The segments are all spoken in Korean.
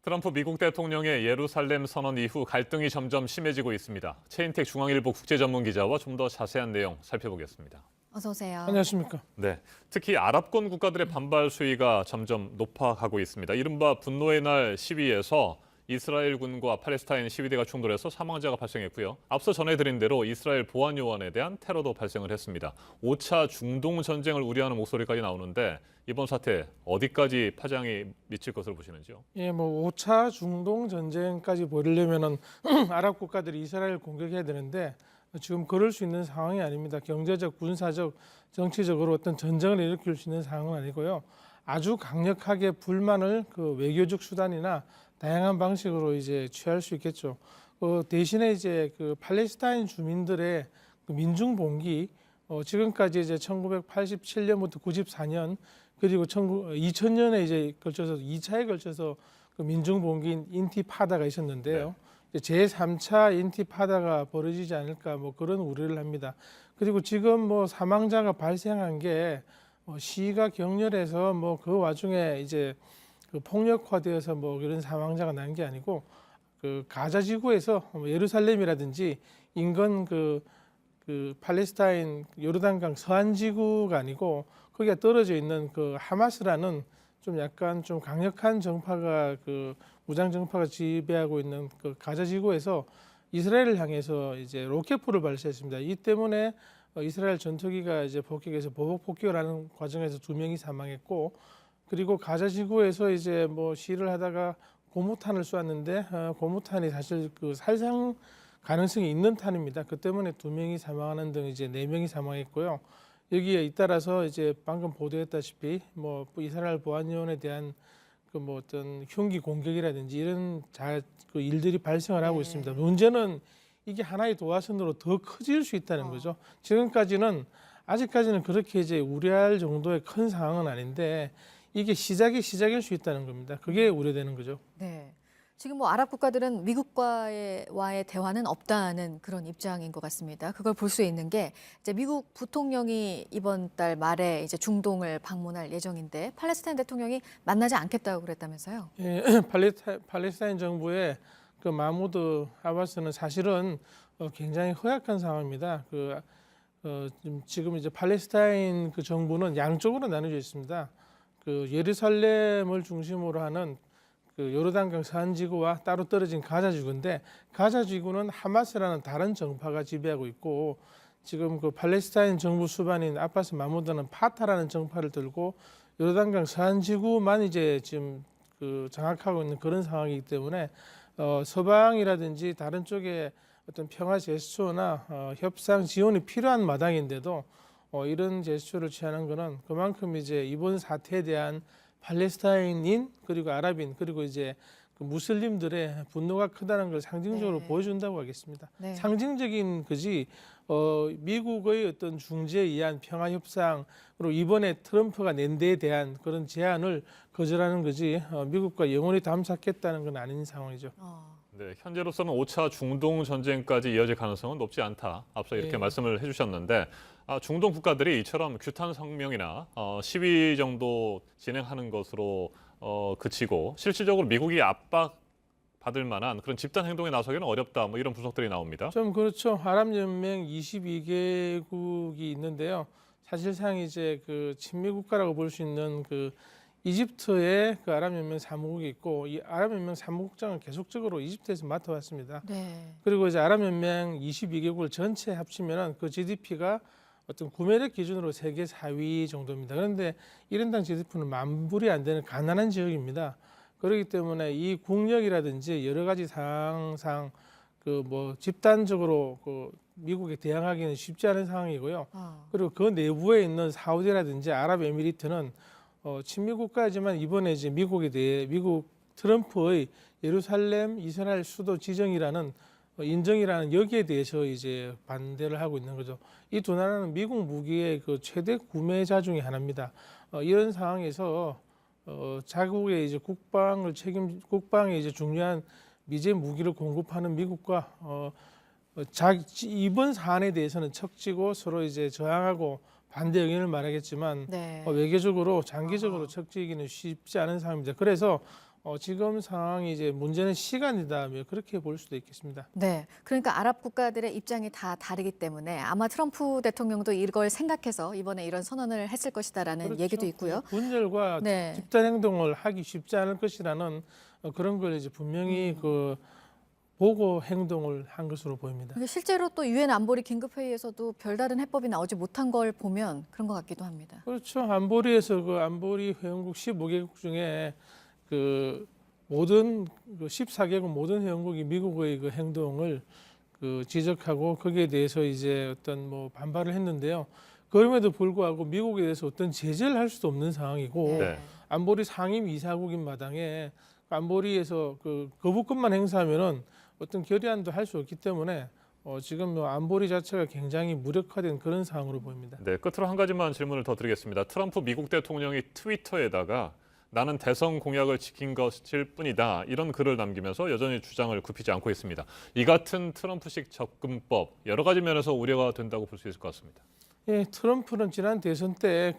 트럼프 미국 대통령의 예루살렘 선언 이후 갈등이 점점 심해지고 있습니다. 최인택 중앙일보 국제전문기자와 좀 더 자세한 내용 살펴보겠습니다. 어서 오세요. 안녕하십니까. 네, 특히 아랍권 국가들의 반발 수위가 점점 높아가고 있습니다. 이른바 분노의 날 시위에서 이스라엘군과 팔레스타인 시위대가 충돌해서 사망자가 발생했고요. 앞서 전해드린 대로 이스라엘 보안요원에 대한 테러도 발생을 했습니다. 5차 중동 전쟁을 우려하는 목소리까지 나오는데 이번 사태 어디까지 파장이 미칠 것으로 보시는지요? 예, 5차 중동 전쟁까지 벌이려면은 아랍 국가들이 이스라엘 공격해야 되는데 지금 그럴 수 있는 상황이 아닙니다. 경제적, 군사적, 정치적으로 어떤 전쟁을 일으킬 수 있는 상황은 아니고요. 아주 강력하게 불만을 그 외교적 수단이나 다양한 방식으로 이제 취할 수 있겠죠. 대신에 이제 그 팔레스타인 주민들의 그 민중 봉기, 지금까지 이제 1987년부터 94년 그리고 2000년에 이제 걸쳐서 2차에 걸쳐서 그 민중 봉기인 인티파다가 있었는데요. 제3차 인티파다가 벌어지지 않을까 그런 우려를 합니다. 그리고 지금 사망자가 발생한 게 시위가 격렬해서 그 와중에 이제 그 폭력화되어서 그런 사망자가 난 게 아니고 그 가자 지구에서 예루살렘이라든지 인근 그 팔레스타인 요르단강 서안 지구가 아니고 거기가 떨어져 있는 그 하마스라는 좀 약간 좀 강력한 정파가 그 무장 정파가 지배하고 있는 그 가자 지구에서 이스라엘을 향해서 이제 로켓포를 발사했습니다. 이 때문에 이스라엘 전투기가 이제 폭격해서 보복 폭격을 하는 과정에서 2명이 사망했고, 그리고 가자 지구에서 이제 시위를 하다가 고무탄을 쏘았는데 고무탄이 사실 그 살상 가능성이 있는 탄입니다. 그 때문에 2명이 사망하는 등 이제 4명이 사망했고요. 여기에 잇따라서 이제 방금 보도했다시피 이스라엘 보안요원에 대한 그 어떤 흉기 공격이라든지 이런 그 일들이 발생을 하고 있습니다. 문제는 이게 하나의 도화선으로 더 커질 수 있다는 거죠. 지금까지는 아직까지는 그렇게 이제 우려할 정도의 큰 상황은 아닌데 이게 시작일 수 있다는 겁니다. 그게 우려되는 거죠. 네. 지금 아랍 국가들은 미국과의 대화는 없다는 그런 입장인 것 같습니다. 그걸 볼 수 있는 게 이제 미국 부통령이 이번 달 말에 이제 중동을 방문할 예정인데 팔레스타인 대통령이 만나지 않겠다고 그랬다면서요? 예, 팔레스타인 정부의 그 마무드 아바스는 사실은 굉장히 허약한 상황입니다. 지금 이제 팔레스타인 그 정부는 양쪽으로 나눠져 있습니다. 그 예루살렘을 중심으로 하는 그 요르단강 서안지구와 따로 떨어진 가자지구인데, 가자지구는 하마스라는 다른 정파가 지배하고 있고, 지금 그 팔레스타인 정부 수반인 아바스 마무드는 파타라는 정파를 들고 요르단강 서안지구만 이제 지금 그 장악하고 있는 그런 상황이기 때문에 서방이라든지 다른 쪽에 어떤 평화 제스처나 협상 지원이 필요한 마당인데도 이런 제스처를 취하는 것은 그만큼 이제 이번 사태에 대한 팔레스타인인 그리고 아랍인 그리고 이제 그 무슬림들의 분노가 크다는 걸 상징적으로 보여준다고 하겠습니다. 네. 상징적인 거지 미국의 어떤 중재에 의한 평화 협상 그리고 이번에 트럼프가 낸 데에 대한 그런 제안을 거절하는 거지 미국과 영원히 담쌓겠다는 건 아닌 상황이죠. 네, 현재로서는 5차 중동 전쟁까지 이어질 가능성은 높지 않다. 앞서 이렇게 말씀을 해주셨는데 중동 국가들이 이처럼 규탄 성명이나 시위 정도 진행하는 것으로 그치고 실질적으로 미국이 압박받을 만한 그런 집단 행동에 나서기는 어렵다. 이런 분석들이 나옵니다. 좀 그렇죠. 아랍연맹 22개국이 있는데요. 사실상 이제 그 친미 국가라고 볼 수 있는 그 이집트의 그 아랍연맹 사무국이 있고, 이 아랍연맹 사무국장은 계속적으로 이집트에서 맡아왔습니다. 네. 그리고 이제 아랍연맹 22개국을 전체 합치면은 그 GDP가 어떤 구매력 기준으로 세계 4위 정도입니다. 그런데 1인당 GDP는 만 불이 안 되는 가난한 지역입니다. 그렇기 때문에 이 국력이라든지 여러 가지 상황상 집단적으로 미국에 대항하기는 쉽지 않은 상황이고요. 그리고 그 내부에 있는 사우디라든지 아랍에미리트는 친미 국가이지만 이번에 이제 미국에 대해 미국 트럼프의 예루살렘 이스라엘 수도 지정이라는 인정이라는 여기에 대해서 이제 반대를 하고 있는 거죠. 이 두 나라는 미국 무기의 그 최대 구매자 중에 하나입니다. 이런 상황에서 자국의 이제 국방에 이제 중요한 미제 무기를 공급하는 미국과 이번 사안에 대해서는 척지고 서로 이제 저항하고 반대 의견을 말하겠지만 외교적으로 장기적으로 척지기는 쉽지 않은 상황입니다. 그래서 지금 상황이 이제 문제는 시간이다, 그렇게 볼 수도 있겠습니다. 네, 그러니까 아랍 국가들의 입장이 다 다르기 때문에 아마 트럼프 대통령도 이걸 생각해서 이번에 이런 선언을 했을 것이다라는 그렇죠. 얘기도 있고요. 분열과 네. 집단 행동을 하기 쉽지 않을 것이라는 그런 걸 이제 분명히 보고 행동을 한 것으로 보입니다. 근데 실제로 또 유엔 안보리 긴급회의에서도 별다른 해법이 나오지 못한 걸 보면 그런 것 같기도 합니다. 그렇죠. 안보리에서 안보리 회원국 15개국 중에 모든 14개국 모든 회원국이 미국의 행동을 지적하고 거기에 대해서 이제 어떤 반발을 했는데요. 그럼에도 불구하고 미국에 대해서 어떤 제재를 할 수도 없는 상황이고 네. 안보리 상임 이사국인 마당에 안보리에서 거부권만 행사하면은 어떤 결의안도 할 수 없기 때문에 지금 안보리 자체가 굉장히 무력화된 그런 상황으로 보입니다. 네, 끝으로 한 가지만 질문을 더 드리겠습니다. 트럼프 미국 대통령이 트위터에다가 나는 대선 공약을 지킨 것일 뿐이다 이런 글을 남기면서 여전히 주장을 굽히지 않고 있습니다. 이 같은 트럼프식 접근법 여러 가지 면에서 우려가 된다고 볼 수 있을 것 같습니다. 예, 트럼프는 지난 대선 때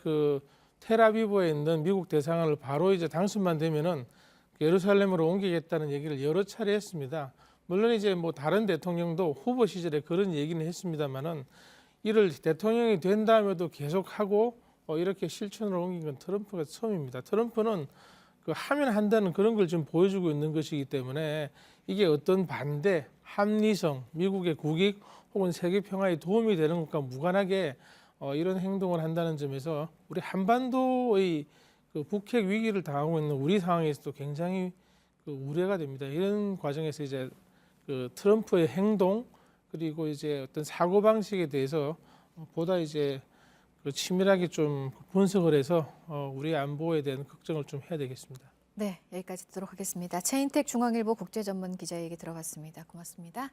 텔아비브에 있는 미국 대사관을 바로 이제 당선만 되면은 예루살렘으로 옮기겠다는 얘기를 여러 차례 했습니다. 물론 이제 다른 대통령도 후보 시절에 그런 얘기는 했습니다만은 이를 대통령이 된 다음에도 계속하고 이렇게 실천으로 옮긴 건 트럼프가 처음입니다. 트럼프는 하면 한다는 그런 걸 지금 보여주고 있는 것이기 때문에 이게 어떤 반대, 합리성, 미국의 국익 혹은 세계 평화에 도움이 되는 것과 무관하게 이런 행동을 한다는 점에서 우리 한반도의 북핵 위기를 당하고 있는 우리 상황에서도 굉장히 우려가 됩니다. 이런 과정에서 이제 트럼프의 행동 그리고 이제 어떤 사고 방식에 대해서 보다 이제 치밀하게 좀 분석을 해서 우리 안보에 대한 걱정을 좀 해야 되겠습니다. 네, 여기까지 듣도록 하겠습니다. 최인택 중앙일보 국제전문 기자 얘기 들어봤습니다. 고맙습니다.